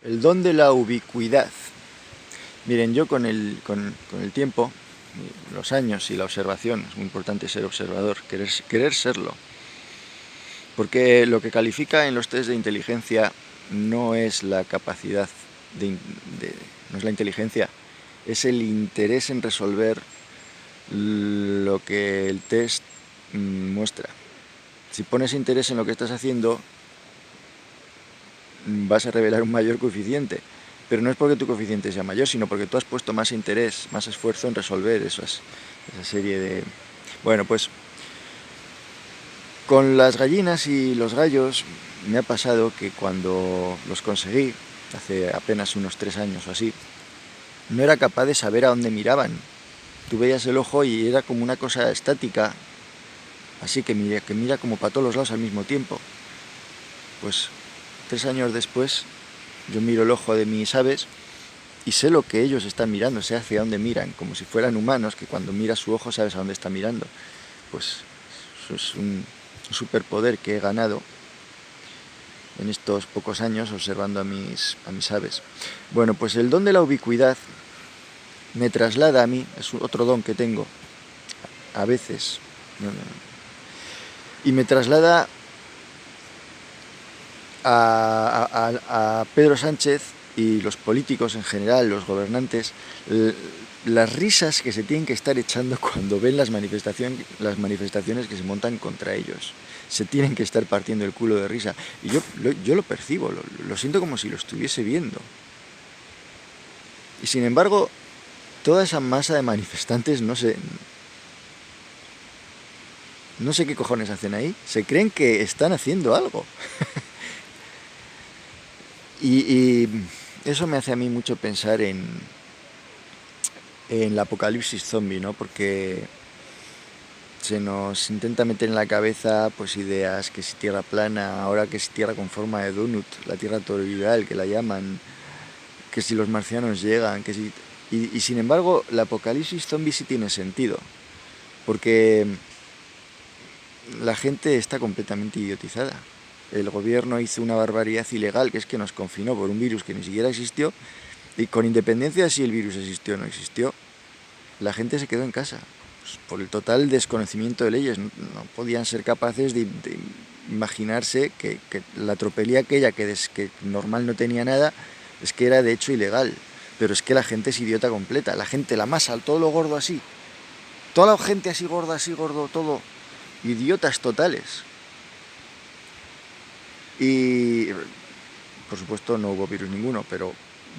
El don de la ubicuidad. Miren, yo con el tiempo, los años y la observación, es muy importante ser observador, querer serlo. Porque lo que califica en los test de inteligencia no es la capacidad, no es la inteligencia, es el interés en resolver lo que el test muestra. Si pones interés en lo que estás haciendo, vas a revelar un mayor coeficiente. Pero no es porque tu coeficiente sea mayor, sino porque tú has puesto más interés, más esfuerzo en resolver esa serie de... Bueno, pues con las gallinas y los gallos me ha pasado que cuando los conseguí, hace apenas unos 3 años o así, no era capaz de saber a dónde miraban. Tú veías el ojo y era como una cosa estática, así que mira como para todos los lados al mismo tiempo. Pues 3 años después, yo miro el ojo de mis aves y sé lo que ellos están mirando, sé hacia dónde miran, como si fueran humanos, que cuando miras su ojo sabes a dónde está mirando. Pues eso es un superpoder que he ganado en estos pocos años observando a mis aves. Bueno, pues el don de la ubicuidad me traslada a mí, es otro don que tengo, a veces, y me traslada a Pedro Sánchez y los políticos en general, los gobernantes, las risas que se tienen que estar echando cuando ven las manifestaciones que se montan contra ellos. Se tienen que estar partiendo el culo de risa. Y yo lo percibo, lo siento como si lo estuviese viendo. Y sin embargo, toda esa masa de manifestantes no sé qué cojones hacen ahí. Se creen que están haciendo algo. Y eso me hace a mí mucho pensar en el apocalipsis zombie, ¿no? Porque se nos intenta meter en la cabeza pues ideas que si tierra plana, ahora que si tierra con forma de donut, la tierra toroidal que la llaman, que si los marcianos llegan, que si... Y sin embargo, el apocalipsis zombie sí tiene sentido, porque la gente está completamente idiotizada. El gobierno hizo una barbaridad ilegal, que es que nos confinó por un virus que ni siquiera existió, y con independencia de si el virus existió o no existió, la gente se quedó en casa. Pues por el total desconocimiento de leyes, no podían ser capaces de imaginarse que la tropelía aquella que normal no tenía nada, es que era de hecho ilegal. Pero es que la gente es idiota completa, la gente, la masa, todo lo gordo así. Toda la gente así gordo, todo. Idiotas totales. Y por supuesto no hubo virus ninguno, pero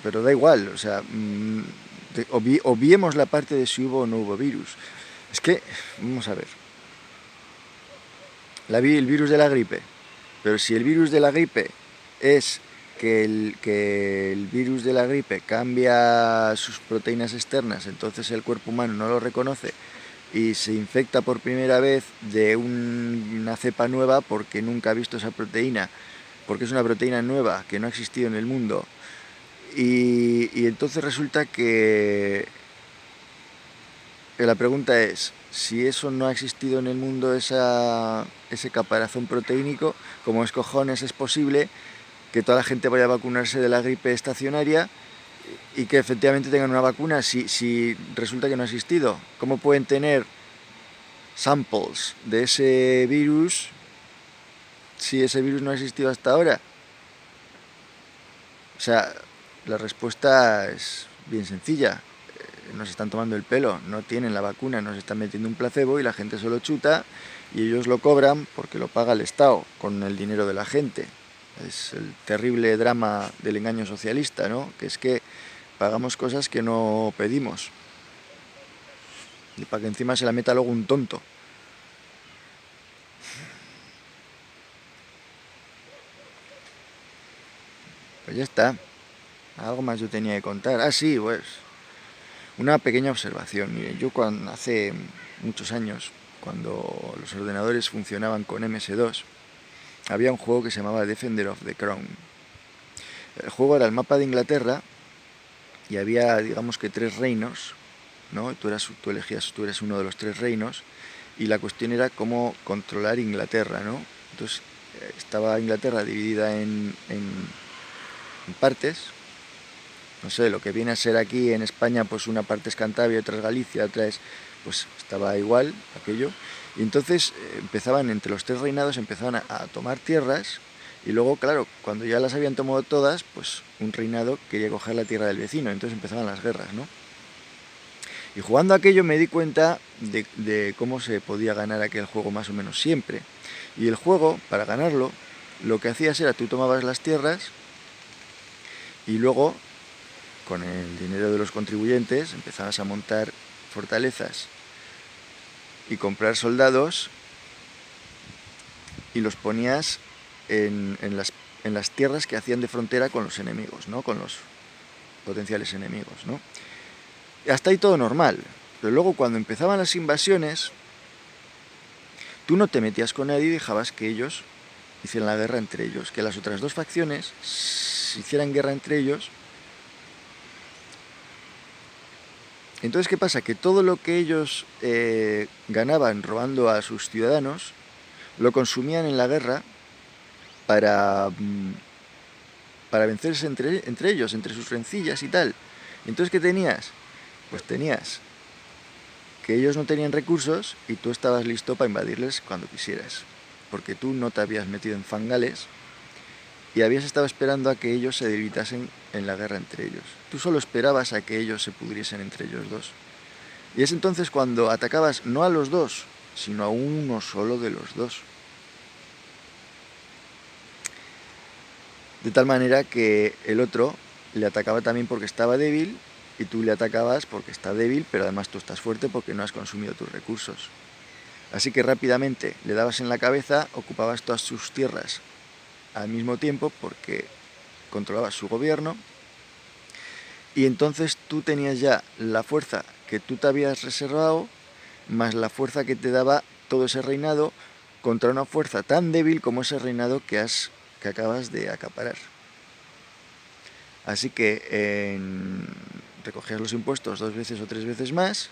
da igual, o sea, obviemos la parte de si hubo o no hubo virus. Es que, vamos a ver, el virus de la gripe, pero si el virus de la gripe es que el virus de la gripe cambia sus proteínas externas, entonces el cuerpo humano no lo reconoce y se infecta por primera vez de una cepa nueva porque nunca ha visto esa proteína, porque es una proteína nueva que no ha existido en el mundo. Y entonces resulta que la pregunta es, si eso no ha existido en el mundo, ese caparazón proteínico, ¿cómo es cojones es posible que toda la gente vaya a vacunarse de la gripe estacionaria y que efectivamente tengan una vacuna si resulta que no ha existido? ¿Cómo pueden tener samples de ese virus si ese virus no ha existido hasta ahora? O sea, la respuesta es bien sencilla. Nos están tomando el pelo, no tienen la vacuna, nos están metiendo un placebo y la gente se lo chuta y ellos lo cobran porque lo paga el Estado con el dinero de la gente. Es el terrible drama del engaño socialista, ¿no? Que es que pagamos cosas que no pedimos y para que encima se la meta luego un tonto. Pues ya está. Algo más yo tenía que contar. Ah, sí, pues una pequeña observación. Miren, yo hace muchos años, cuando los ordenadores funcionaban con MS2, había un juego que se llamaba Defender of the Crown. El juego era el mapa de Inglaterra y había, digamos que 3 reinos, ¿no? Tú eres uno de los 3 reinos y la cuestión era cómo controlar Inglaterra, ¿no? Entonces estaba Inglaterra dividida en partes. No sé, lo que viene a ser aquí en España, pues una parte es Cantabria, otra es Galicia, otra es... pues estaba igual aquello. Y entonces empezaban, entre los tres reinados, empezaban a tomar tierras, y luego, claro, cuando ya las habían tomado todas, pues un reinado quería coger la tierra del vecino, entonces empezaban las guerras, ¿no? Y jugando a aquello me di cuenta de cómo se podía ganar aquel juego más o menos siempre. Y el juego, para ganarlo, lo que hacías era tú tomabas las tierras y luego, con el dinero de los contribuyentes, empezabas a montar fortalezas y comprar soldados y los ponías en las tierras que hacían de frontera con los enemigos, ¿no? Con los potenciales enemigos, ¿no? Y hasta ahí todo normal. Pero luego cuando empezaban las invasiones, tú no te metías con nadie y dejabas que ellos hicieran la guerra entre ellos, que las otras dos facciones hicieran guerra entre ellos. Entonces, ¿qué pasa? Que todo lo que ellos ganaban robando a sus ciudadanos, lo consumían en la guerra para, para vencerse entre ellos, entre sus rencillas y tal. Entonces, ¿qué tenías? Pues tenías que ellos no tenían recursos y tú estabas listo para invadirles cuando quisieras, porque tú no te habías metido en fangales y habías estado esperando a que ellos se debilitasen en la guerra entre ellos. Tú solo esperabas a que ellos se pudriesen entre ellos dos. Y es entonces cuando atacabas no a los dos, sino a uno solo de los dos. De tal manera que el otro le atacaba también porque estaba débil y tú le atacabas porque está débil, pero además tú estás fuerte porque no has consumido tus recursos. Así que rápidamente le dabas en la cabeza, ocupabas todas sus tierras al mismo tiempo porque controlabas su gobierno, y entonces tú tenías ya la fuerza que tú te habías reservado, más la fuerza que te daba todo ese reinado, contra una fuerza tan débil como ese reinado que acabas de acaparar. Así que recogías los impuestos 2 veces o 3 veces más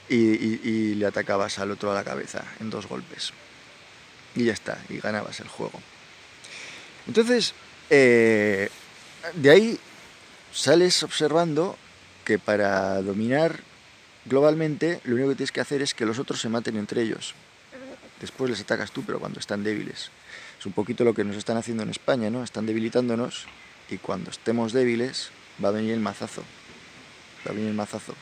y le atacabas al otro a la cabeza en 2 golpes. Y ya está, y ganabas el juego. Entonces, de ahí sales observando que para dominar globalmente lo único que tienes que hacer es que los otros se maten entre ellos. Después les atacas tú, pero cuando están débiles. Es un poquito lo que nos están haciendo en España, ¿no? Están debilitándonos y cuando estemos débiles va a venir el mazazo. Va a venir el mazazo.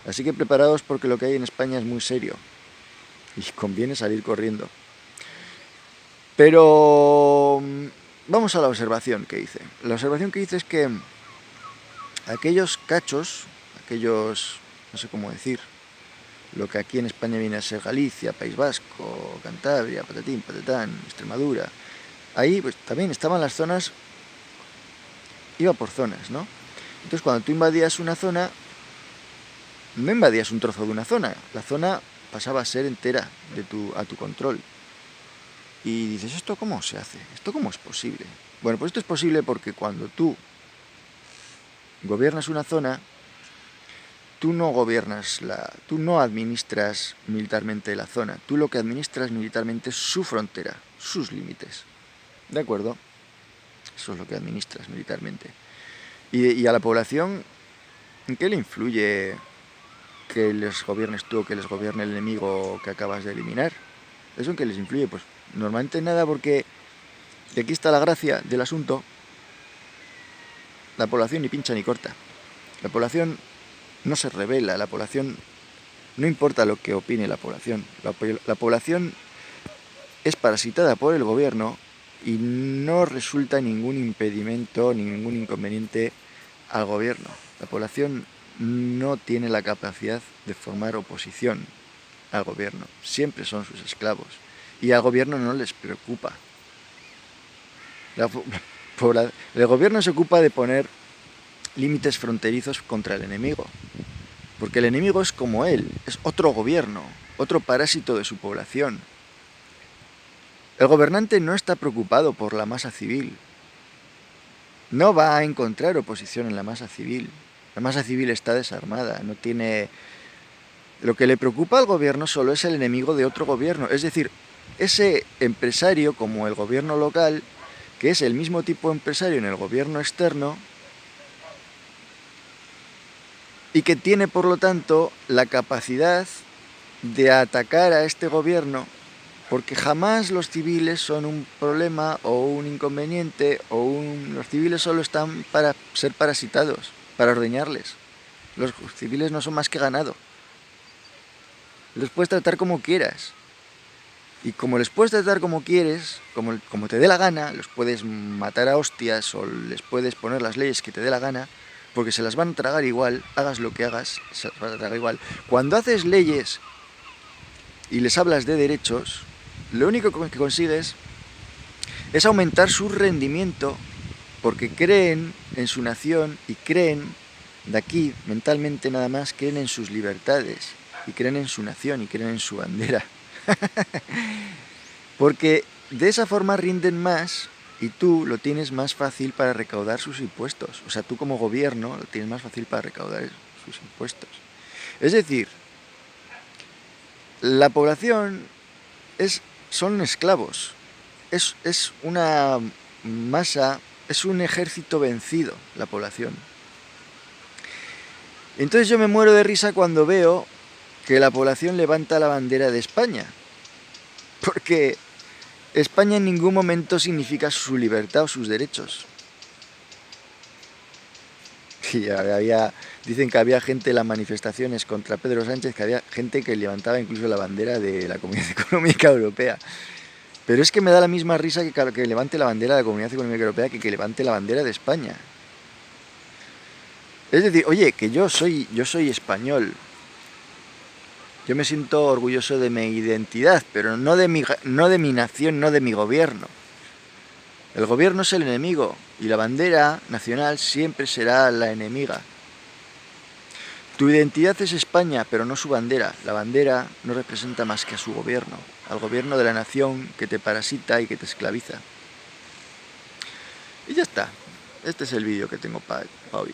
Así que preparaos porque lo que hay en España es muy serio y conviene salir corriendo. Pero vamos a la observación que hice. La observación que hice es que aquellos cachos, aquellos, no sé cómo decir, lo que aquí en España viene a ser Galicia, País Vasco, Cantabria, patatín, patatán, Extremadura, ahí pues también estaban las zonas, iba por zonas, ¿no? Entonces cuando tú invadías una zona, no invadías un trozo de una zona, la zona pasaba a ser entera a tu control. Y dices, ¿esto cómo se hace? ¿Esto cómo es posible? Bueno, pues esto es posible porque cuando tú gobiernas una zona, tú no administras militarmente la zona, tú lo que administras militarmente es su frontera, sus límites. ¿De acuerdo? Eso es lo que administras militarmente. Y a la población, ¿en qué le influye que les gobiernes tú o que les gobierne el enemigo que acabas de eliminar? ¿Eso en qué les influye? Pues normalmente nada, porque y aquí está la gracia del asunto. La población ni pincha ni corta. La población no se rebela, la población, no importa lo que opine la población. La población es parasitada por el gobierno y no resulta ningún impedimento, ningún inconveniente al gobierno. La población no tiene la capacidad de formar oposición al gobierno. Siempre son sus esclavos. Y al gobierno no les preocupa. El gobierno se ocupa de poner límites fronterizos contra el enemigo. Porque el enemigo es como él, es otro gobierno, otro parásito de su población. El gobernante no está preocupado por la masa civil. No va a encontrar oposición en la masa civil. La masa civil está desarmada, no tiene... Lo que le preocupa al gobierno solo es el enemigo de otro gobierno. Es decir, ese empresario, como el gobierno local, que es el mismo tipo de empresario en el gobierno externo y que tiene, por lo tanto, la capacidad de atacar a este gobierno, porque jamás los civiles son un problema o un inconveniente los civiles solo están para ser parasitados, para ordeñarles. Los civiles no son más que ganado. Los puedes tratar como quieras. Y como les puedes tratar como quieres, como te dé la gana, los puedes matar a hostias o les puedes poner las leyes que te dé la gana, porque se las van a tragar igual, hagas lo que hagas, se las van a tragar igual. Cuando haces leyes y les hablas de derechos, lo único que consigues es aumentar su rendimiento, porque creen en su nación y creen, de aquí, mentalmente nada más, creen en sus libertades, y creen en su nación y creen en su bandera. Porque de esa forma rinden más y tú lo tienes más fácil para recaudar sus impuestos. O sea, tú como gobierno lo tienes más fácil para recaudar sus impuestos. Es decir, la población son esclavos. Es una masa, es un ejército vencido, la población. Entonces yo me muero de risa cuando veo que la población levanta la bandera de España. Porque España en ningún momento significa su libertad o sus derechos. Y dicen que había gente en las manifestaciones contra Pedro Sánchez, que había gente que levantaba incluso la bandera de la Comunidad Económica Europea. Pero es que me da la misma risa que levante la bandera de la Comunidad Económica Europea que levante la bandera de España. Es decir, oye, que yo soy español. Yo me siento orgulloso de mi identidad, pero no de mi nación, no de mi gobierno. El gobierno es el enemigo y la bandera nacional siempre será la enemiga. Tu identidad es España, pero no su bandera. La bandera no representa más que a su gobierno, al gobierno de la nación que te parasita y que te esclaviza. Y ya está. Este es el vídeo que tengo para hoy.